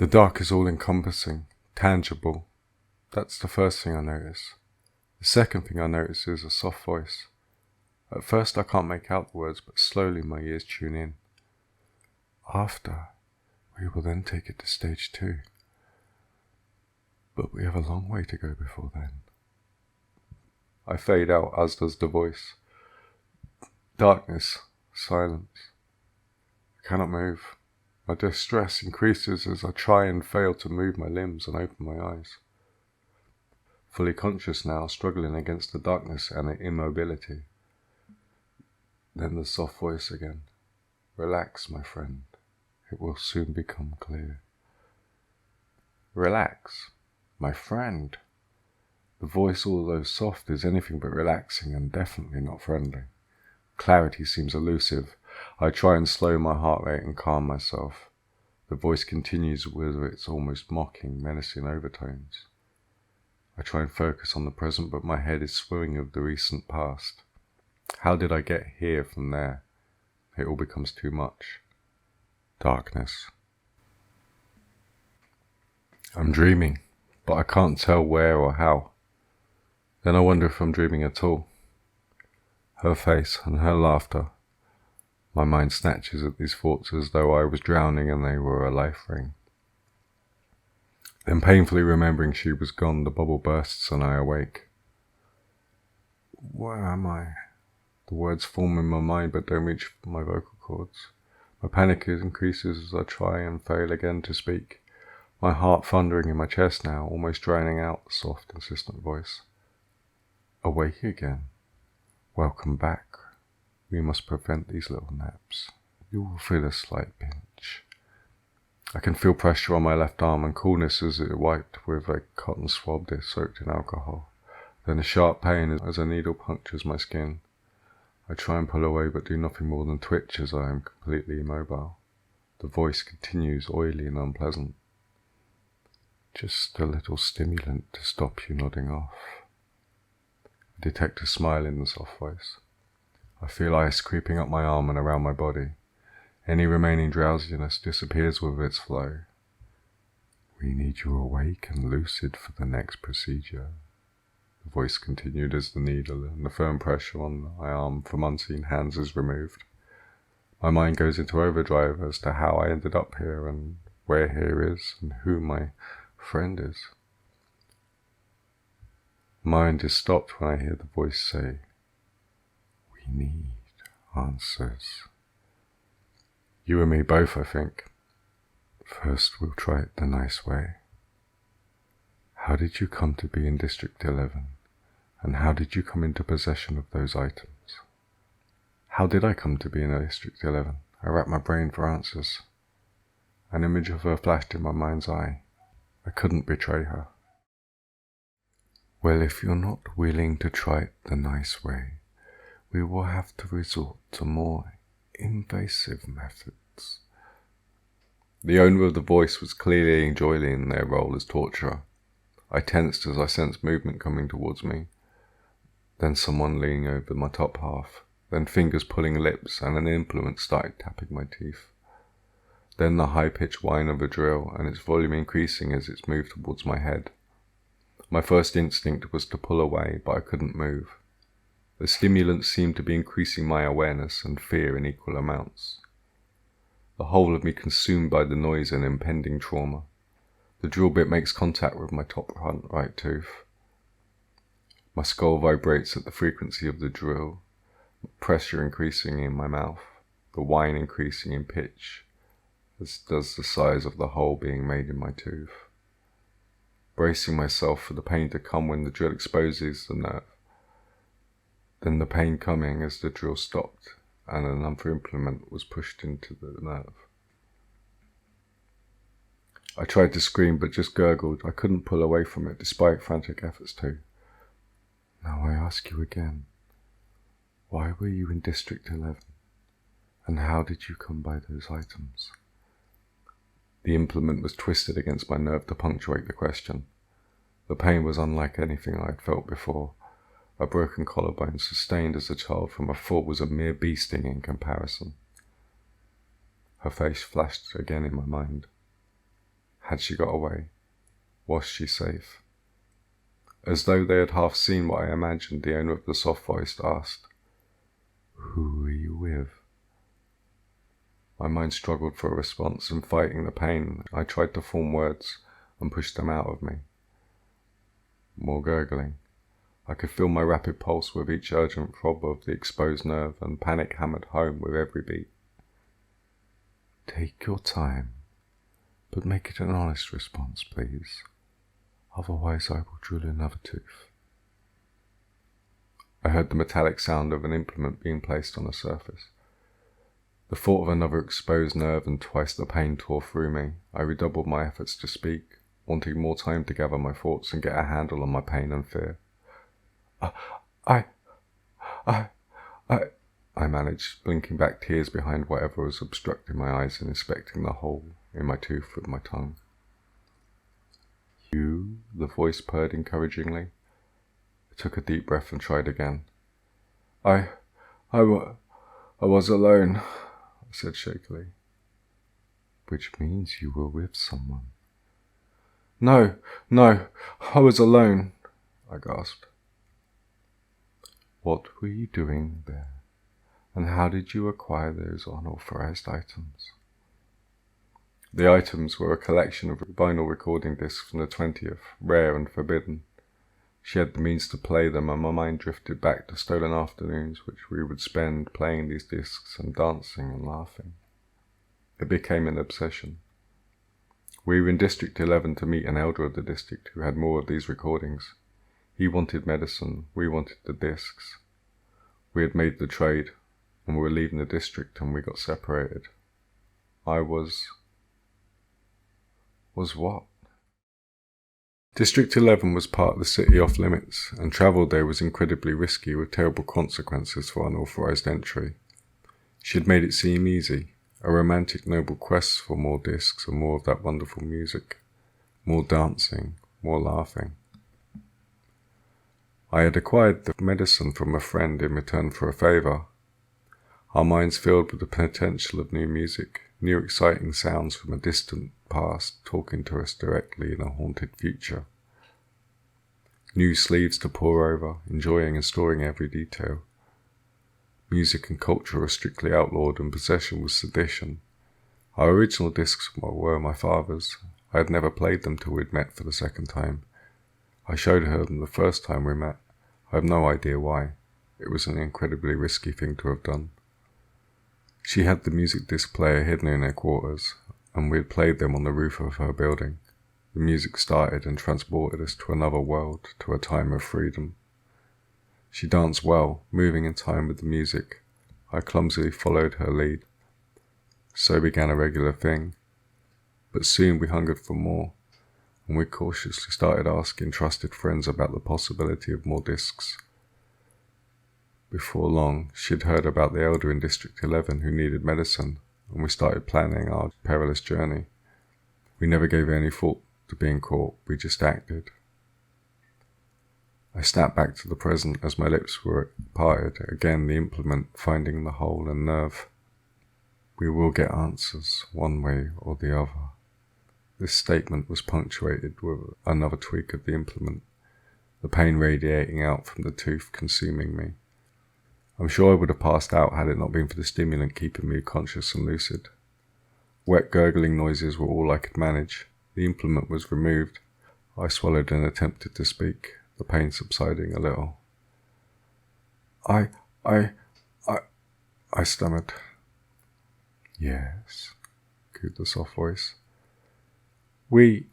The dark is all-encompassing, tangible. That's the first thing I notice. The second thing I notice is a soft voice. At first I can't make out the words, but slowly my ears tune in. After, we will then take it to stage 2. But we have a long way to go before then. I fade out, as does the voice. Darkness, silence. I cannot move. My distress increases as I try and fail to move my limbs and open my eyes. Fully conscious now, struggling against the darkness and the immobility. Then the soft voice again. Relax, my friend. It will soon become clear. Relax, my friend. The voice, although soft, is anything but relaxing and definitely not friendly. Clarity seems elusive. I try and slow my heart rate and calm myself. The voice continues with its almost mocking, menacing overtones. I try and focus on the present, but my head is swimming with the recent past. How did I get here from there? It all becomes too much. Darkness. I'm dreaming, but I can't tell where or how. Then I wonder if I'm dreaming at all. Her face and her laughter. My mind snatches at these thoughts as though I was drowning and they were a life ring. Then painfully remembering she was gone, the bubble bursts and I awake. Where am I? The words form in my mind but don't reach my vocal cords. My panic increases as I try and fail again to speak. My heart thundering in my chest now, almost drowning out the soft, insistent voice. Awake again. Welcome back. We must prevent these little naps. You will feel a slight pinch. I can feel pressure on my left arm and coolness as it wiped with a cotton swab soaked in alcohol. Then a sharp pain as a needle punctures my skin. I try and pull away but do nothing more than twitch as I am completely immobile. The voice continues, oily and unpleasant. Just a little stimulant to stop you nodding off. I detect a smile in the soft voice. I feel ice creeping up my arm and around my body. Any remaining drowsiness disappears with its flow. We need you awake and lucid for the next procedure. The voice continued as the needle and the firm pressure on my arm from unseen hands is removed. My mind goes into overdrive as to how I ended up here and where here is and who my friend is. Mind is stopped when I hear the voice say, "We need answers." You and me both, I think. First, we'll try it the nice way. How did you come to be in District 11? And how did you come into possession of those items? How did I come to be in District 11? I racked my brain for answers. An image of her flashed in my mind's eye. I couldn't betray her. Well, if you're not willing to try it the nice way, we will have to resort to more invasive methods. The owner of the voice was clearly enjoying their role as torturer. I tensed as I sensed movement coming towards me. Then someone leaning over my top half. Then fingers pulling lips and an implement started tapping my teeth. Then the high-pitched whine of a drill and its volume increasing as it moved towards my head. My first instinct was to pull away, but I couldn't move. The stimulant seemed to be increasing my awareness and fear in equal amounts. The whole of me consumed by the noise and impending trauma. The drill bit makes contact with my top front right tooth. My skull vibrates at the frequency of the drill, pressure increasing in my mouth, the whine increasing in pitch, as does the size of the hole being made in my tooth. Bracing myself for the pain to come when the drill exposes the nerve. Then the pain coming as the drill stopped and another implement was pushed into the nerve. I tried to scream but just gurgled. I couldn't pull away from it despite frantic efforts to. Now I ask you again, why were you in District 11? And how did you come by those items? The implement was twisted against my nerve to punctuate the question. The pain was unlike anything I had felt before. A broken collarbone sustained as a child from a fall was a mere bee sting in comparison. Her face flashed again in my mind. Had she got away? Was she safe? As though they had half seen what I imagined, the owner of the soft voice asked, "Who are you with?" My mind struggled for a response, and fighting the pain, I tried to form words and push them out of me. More gurgling. I could feel my rapid pulse with each urgent throb of the exposed nerve, and panic hammered home with every beat. "Take your time, but make it an honest response, please. Otherwise I will drill another tooth." I heard the metallic sound of an implement being placed on the surface. The thought of another exposed nerve and twice the pain tore through me. I redoubled my efforts to speak, wanting more time to gather my thoughts and get a handle on my pain and fear. I managed, blinking back tears behind whatever was obstructing my eyes and inspecting the hole in my tooth with my tongue. "You?" the voice purred encouragingly. I took a deep breath and tried again. I was alone," I said shakily. "Which means you were with someone." No, I was alone," I gasped. "What were you doing there, and how did you acquire those unauthorized items?" The items were a collection of vinyl recording discs from the 20th, rare and forbidden. She had the means to play them, and my mind drifted back to stolen afternoons which we would spend playing these discs and dancing and laughing. It became an obsession. We were in District 11 to meet an elder of the district who had more of these recordings. He wanted medicine, we wanted the discs. We had made the trade, and we were leaving the district, and we got separated. I was what? District 11 was part of the city off limits, and travel there was incredibly risky with terrible consequences for unauthorized entry. She had made it seem easy, a romantic noble quest for more discs and more of that wonderful music, more dancing, more laughing. I had acquired the medicine from a friend in return for a favour. Our minds filled with the potential of new music, new exciting sounds from a distant past talking to us directly in a haunted future. New sleeves to pore over, enjoying and storing every detail. Music and culture were strictly outlawed, and possession was sedition. Our original discs were my father's. I had never played them till we'd met for the second time. I showed her them the first time we met. I have no idea why. It was an incredibly risky thing to have done. She had the music disc player hidden in her quarters, and we had played them on the roof of her building. The music started and transported us to another world, to a time of freedom. She danced well, moving in time with the music. I clumsily followed her lead. So began a regular thing. But soon we hungered for more, and we cautiously started asking trusted friends about the possibility of more discs. Before long, she'd heard about the elder in District 11 who needed medicine, and we started planning our perilous journey. We never gave any thought to being caught, we just acted. I snapped back to the present as my lips were parted, again the implement finding the hole and nerve. We will get answers, one way or the other. This statement was punctuated with another tweak of the implement, the pain radiating out from the tooth, consuming me. I'm sure I would have passed out had it not been for the stimulant keeping me conscious and lucid. Wet gurgling noises were all I could manage. The implement was removed. I swallowed and attempted to speak, the pain subsiding a little. I stammered. "Yes," cooed the soft voice. What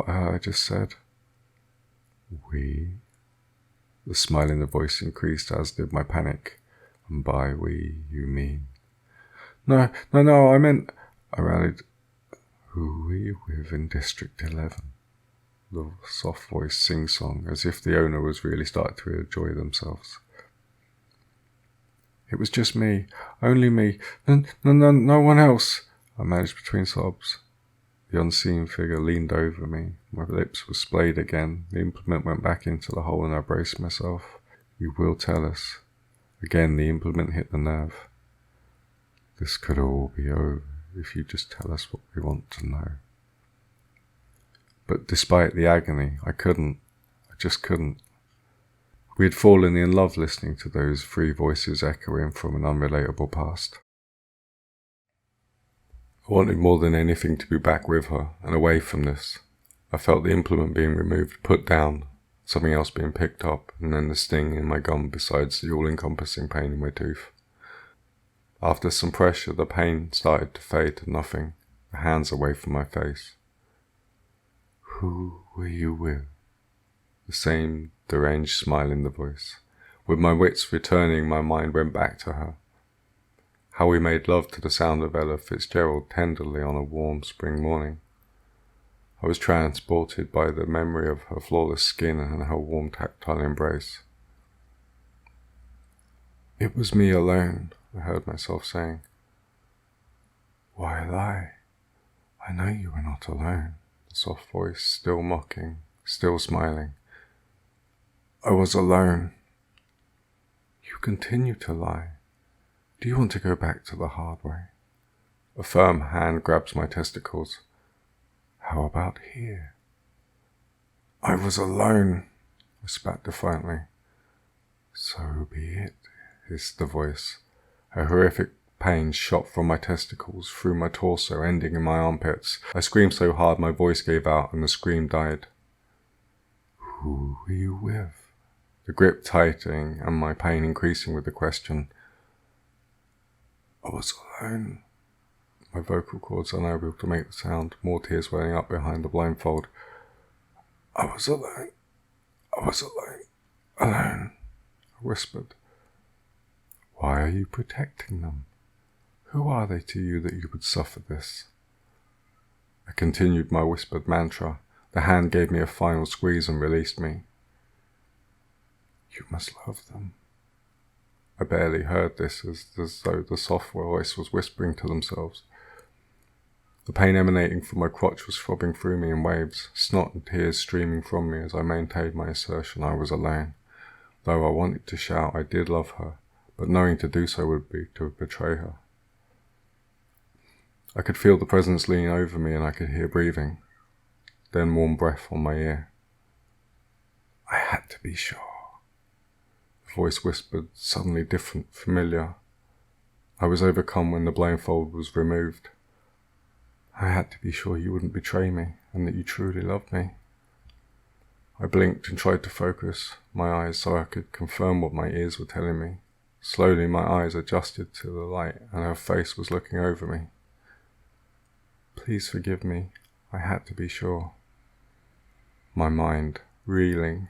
had I just said? "We?" The smile in the voice increased, as did my panic. "And by we, you mean?" No, I meant," I rallied. "Who were you with in District 11? The soft voice sing-song, as if the owner was really starting to enjoy themselves. "It was just me, only me, no one else," I managed between sobs. The unseen figure leaned over me. My lips were splayed again. The implement went back into the hole and I braced myself. "You will tell us." Again the implement hit the nerve. "This could all be over if you just tell us what we want to know." But despite the agony, I just couldn't. We had fallen in love listening to those three voices echoing from an unrelatable past. I wanted more than anything to be back with her and away from this. I felt the implement being removed, put down, something else being picked up, and then the sting in my gum besides the all-encompassing pain in my tooth. After some pressure, the pain started to fade to nothing, the hands away from my face. Who were you with? The same deranged smile in the voice. With my wits returning, my mind went back to her. How we made love to the sound of Ella Fitzgerald tenderly on a warm spring morning. I was transported by the memory of her flawless skin and her warm tactile embrace. It was me alone, I heard myself saying. Why lie? I know you were not alone. The soft voice, still mocking, still smiling. I was alone. You continue to lie. Do you want to go back to the hard way? A firm hand grabs my testicles. How about here? I was alone, I spat defiantly. So be it, hissed the voice. A horrific pain shot from my testicles, through my torso, ending in my armpits. I screamed so hard my voice gave out and the scream died. Who were you with? The grip tightening and my pain increasing with the question. I was alone. My vocal cords unable to make the sound, more tears welling up behind the blindfold. I was alone. Alone, I whispered. Why are you protecting them? Who are they to you that you would suffer this? I continued my whispered mantra. The hand gave me a final squeeze and released me. You must love them. I barely heard this, as though the soft voice was whispering to themselves. The pain emanating from my crotch was throbbing through me in waves, snot and tears streaming from me as I maintained my assertion I was alone. Though I wanted to shout I did love her, but knowing to do so would be to betray her. I could feel the presence lean over me and I could hear breathing, then warm breath on my ear. I had to be sure. The voice whispered, suddenly different, familiar. I was overcome when the blindfold was removed. I had to be sure you wouldn't betray me and that you truly loved me. I blinked and tried to focus my eyes so I could confirm what my ears were telling me. Slowly my eyes adjusted to the light and her face was looking over me. Please forgive me. I had to be sure. My mind, reeling,